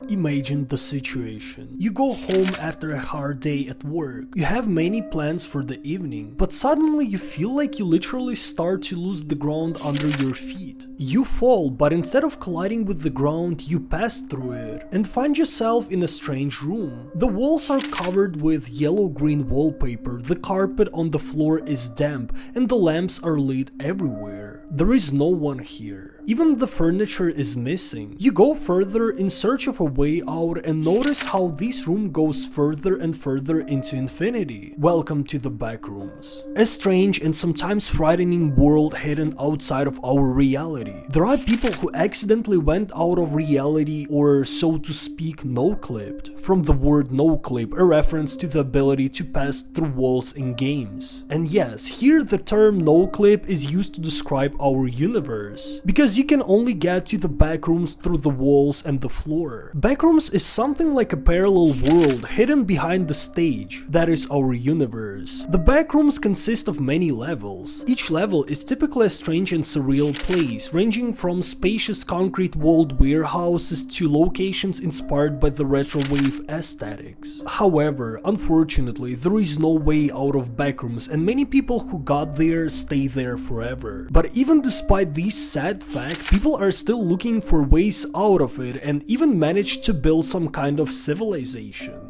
Imagine the situation. You go home after a hard day at work. You have many plans for the evening, but suddenly you feel like you literally start to lose the ground under your feet. You fall, but instead of colliding with the ground, you pass through it and find yourself in a strange room. The walls are covered with yellow-green wallpaper, the carpet on the floor is damp, and the lamps are lit everywhere. There is no one here. Even the furniture is missing. You go further in search of a way out and notice how this room goes further and further into infinity. Welcome to the Backrooms. A strange and sometimes frightening world hidden outside of our reality. There are people who accidentally went out of reality, or so to speak, no-clipped. From the word no-clip, a reference to the ability to pass through walls in games. And yes, here the term no-clip is used to describe our universe, because you can only get to the backrooms through the walls and the floor. Backrooms is something like a parallel world hidden behind the stage. That is our universe. The backrooms consist of many levels. Each level is typically a strange and surreal place, ranging from spacious concrete-walled warehouses to locations inspired by the retro-wave aesthetics. However, unfortunately, there is no way out of backrooms, and many people who got there stay there forever. But even despite this sad fact, people are still looking for ways out of it and even managed to build some kind of civilization.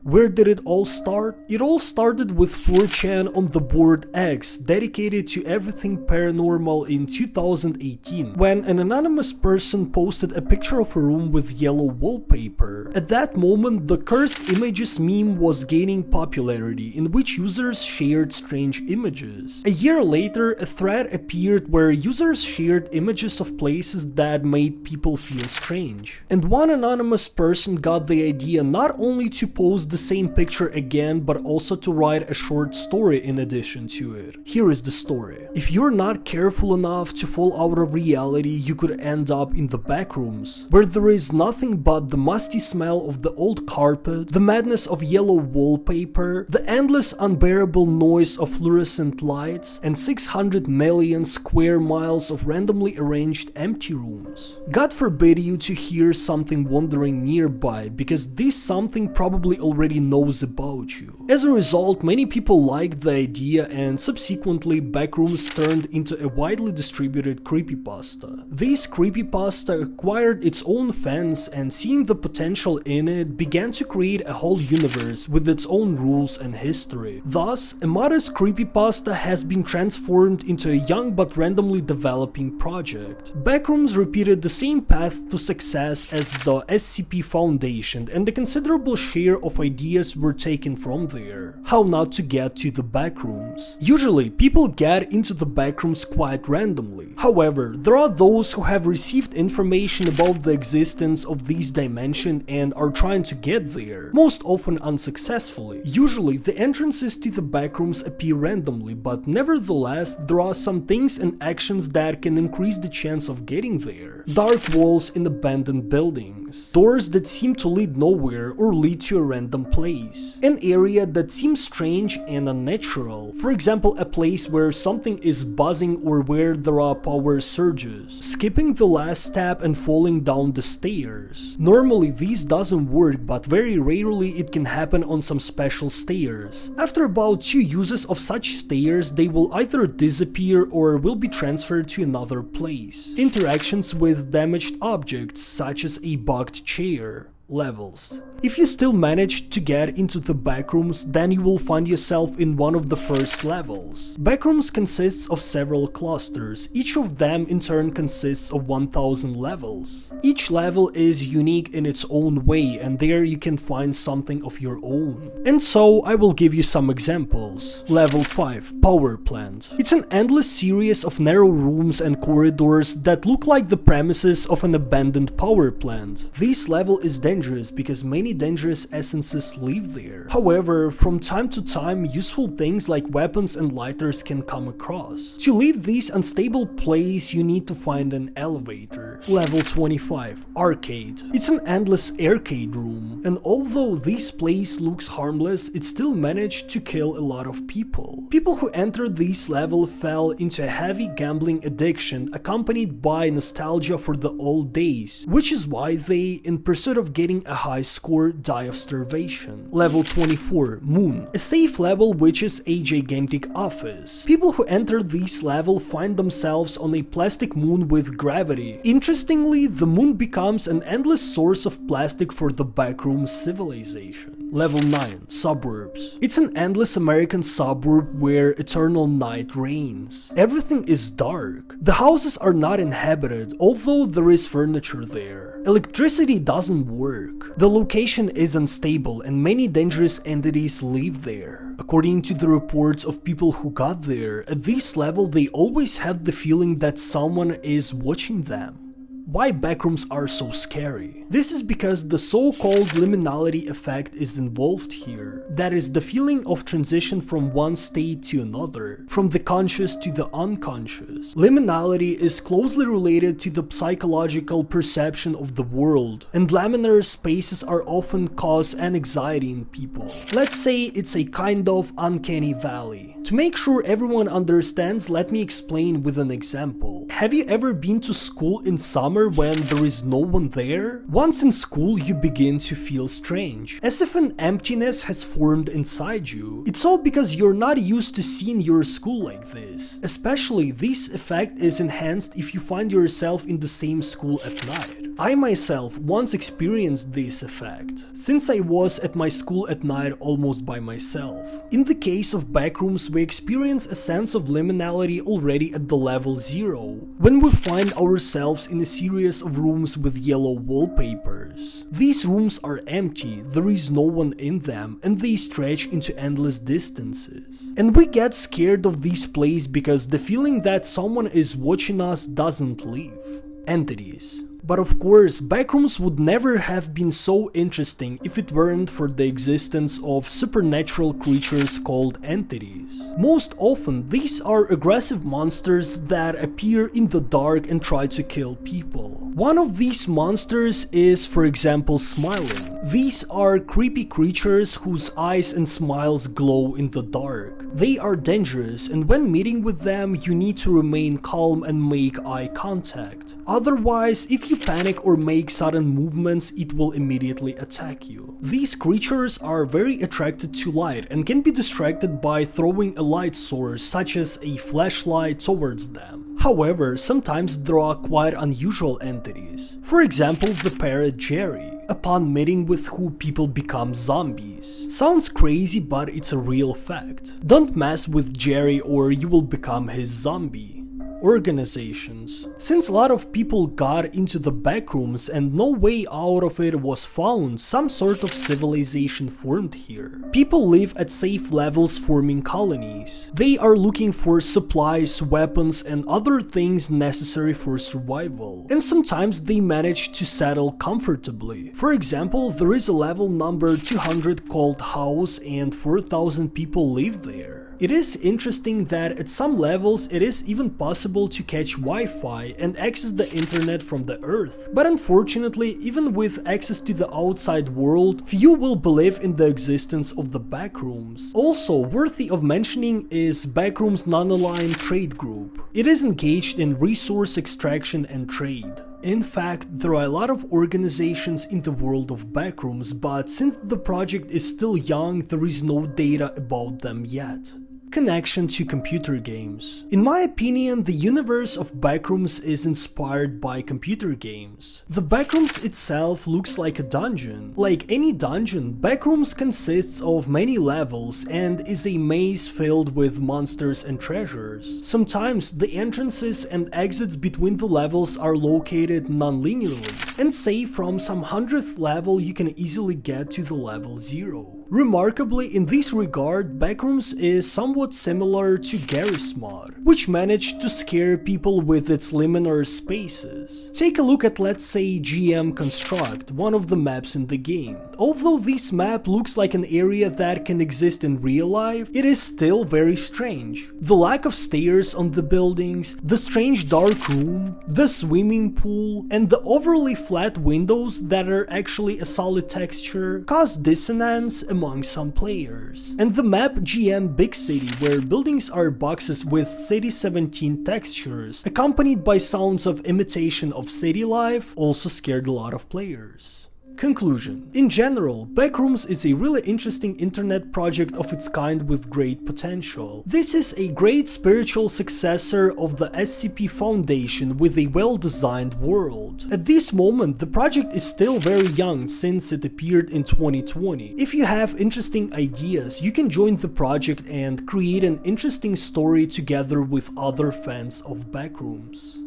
Where did it all start? It all started with 4chan on the board X, dedicated to everything paranormal in 2018, when an anonymous person posted a picture of a room with yellow wallpaper. At that moment, the cursed images meme was gaining popularity, in which users shared strange images. A year later, a thread appeared where users shared images of places that made people feel strange. And one anonymous person got the idea not only to post the same picture again, but also to write a short story in addition to it. Here is the story. If you're not careful enough to fall out of reality, you could end up in the backrooms, where there is nothing but the musty smell of the old carpet, the madness of yellow wallpaper, the endless unbearable noise of fluorescent lights, and 600 million square miles of randomly arranged empty rooms. God forbid you to hear something wandering nearby, because this something probably already knows about you. As a result, many people liked the idea, and subsequently Backrooms turned into a widely distributed creepypasta. This creepypasta acquired its own fans, and seeing the potential in it, began to create a whole universe with its own rules and history. Thus, a modest creepypasta has been transformed into a young but randomly developing project. Backrooms repeated the same path to success as the SCP Foundation, and a considerable share of ideas were taken from there. How not to get to the backrooms? Usually, people get into the backrooms quite randomly. However, there are those who have received information about the existence of this dimension and are trying to get there, most often unsuccessfully. Usually, the entrances to the backrooms appear randomly, but nevertheless, there are some things and actions that can increase the chance of getting there. Dark walls in abandoned buildings, doors that seem to lead nowhere or lead to a random place, an area that seems strange and unnatural, for example a place where something is buzzing or where there are power surges, skipping the last step and falling down the stairs. Normally this doesn't work, but very rarely it can happen on some special stairs. After about 2 uses of such stairs, they will either disappear or will be transferred to another place. Interactions with damaged objects such as a bugged chair. Levels. If you still manage to get into the backrooms, then you will find yourself in one of the first levels. Backrooms consists of several clusters, each of them in turn consists of 1000 levels. Each level is unique in its own way, and there you can find something of your own. And so I will give you some examples. Level 5. Power Plant. It's an endless series of narrow rooms and corridors that look like the premises of an abandoned power plant. This level is dangerous because many dangerous essences live there. However, from time to time, useful things like weapons and lighters can come across. To leave this unstable place, you need to find an elevator. Level 25. Arcade. It's an endless arcade room, and although this place looks harmless, it still managed to kill a lot of people. People who entered this level fell into a heavy gambling addiction accompanied by nostalgia for the old days, which is why they, in pursuit of getting getting a high score die of starvation. Level 24, Moon, a safe level which is a gigantic office. People who enter this level find themselves on a plastic moon with gravity. Interestingly, the moon becomes an endless source of plastic for the Backrooms civilization. Level 9, Suburbs. It's an endless American suburb where eternal night reigns. Everything is dark. The houses are not inhabited, although there is furniture there. Electricity doesn't work. The location is unstable and many dangerous entities live there. According to the reports of people who got there, at this level they always have the feeling that someone is watching them. Why backrooms are so scary? This is because the so-called liminality effect is involved here. That is the feeling of transition from one state to another, from the conscious to the unconscious. Liminality is closely related to the psychological perception of the world, and laminar spaces are often cause anxiety in people. Let's say it's a kind of uncanny valley. To make sure everyone understands, let me explain with an example. Have you ever been to school in summer when there is no one there? Once in school, you begin to feel strange, as if an emptiness has formed inside you. It's all because you're not used to seeing your school like this. Especially, this effect is enhanced if you find yourself in the same school at night. I myself once experienced this effect, since I was at my school at night almost by myself. In the case of Backrooms, we experience a sense of liminality already at the level 0, when we find ourselves in a series of rooms with yellow wallpapers. These rooms are empty, there is no one in them, and they stretch into endless distances. And we get scared of this place because the feeling that someone is watching us doesn't leave. Entities. But of course, Backrooms would never have been so interesting if it weren't for the existence of supernatural creatures called entities. Most often, these are aggressive monsters that appear in the dark and try to kill people. One of these monsters is, for example, Smiling. These are creepy creatures whose eyes and smiles glow in the dark. They are dangerous, and when meeting with them, you need to remain calm and make eye contact. Otherwise, if you panic or make sudden movements, it will immediately attack you. These creatures are very attracted to light and can be distracted by throwing a light source such as a flashlight towards them. However, sometimes there are quite unusual entities. For example, the parrot Jerry, upon meeting with who people become zombies. Sounds crazy, but it's a real fact. Don't mess with Jerry or you will become his zombie. Organizations. Since a lot of people got into the backrooms and no way out of it was found, some sort of civilization formed here. People live at safe levels forming colonies. They are looking for supplies, weapons, and other things necessary for survival. And sometimes they manage to settle comfortably. For example, there is a level number 200 called House and 4,000 people live there. It is interesting that at some levels it is even possible to catch Wi-Fi and access the internet from the Earth. But unfortunately, even with access to the outside world, few will believe in the existence of the backrooms. Also worthy of mentioning is Backrooms non-aligned trade group. It is engaged in resource extraction and trade. In fact, there are a lot of organizations in the world of Backrooms, but since the project is still young, there is no data about them yet. Connection to computer games. In my opinion, the universe of Backrooms is inspired by computer games. The Backrooms itself looks like a dungeon. Like any dungeon, Backrooms consists of many levels and is a maze filled with monsters and treasures. Sometimes the entrances and exits between the levels are located non-linearly, and say from some 100th level you can easily get to the level 0. Remarkably, in this regard, Backrooms is somewhat similar to Garry's Mod, which managed to scare people with its liminar spaces. Take a look at, let's say, GM Construct, one of the maps in the game. Although this map looks like an area that can exist in real life, it is still very strange. The lack of stairs on the buildings, the strange dark room, the swimming pool, and the overly flat windows that are actually a solid texture cause dissonance among some players. And the map GM Big City, where buildings are boxes with City 17 textures, accompanied by sounds of imitation of city life, also scared a lot of players. Conclusion. In general, Backrooms is a really interesting internet project of its kind with great potential. This is a great spiritual successor of the SCP Foundation with a well-designed world. At this moment, the project is still very young since it appeared in 2020. If you have interesting ideas, you can join the project and create an interesting story together with other fans of Backrooms.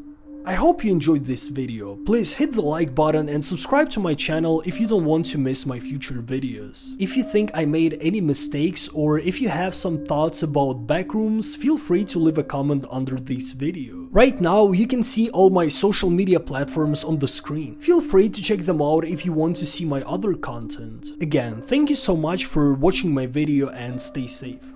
I hope you enjoyed this video. Please hit the like button and subscribe to my channel if you don't want to miss my future videos. If you think I made any mistakes or if you have some thoughts about Backrooms, feel free to leave a comment under this video. Right now, you can see all my social media platforms on the screen. Feel free to check them out if you want to see my other content. Again, thank you so much for watching my video and stay safe.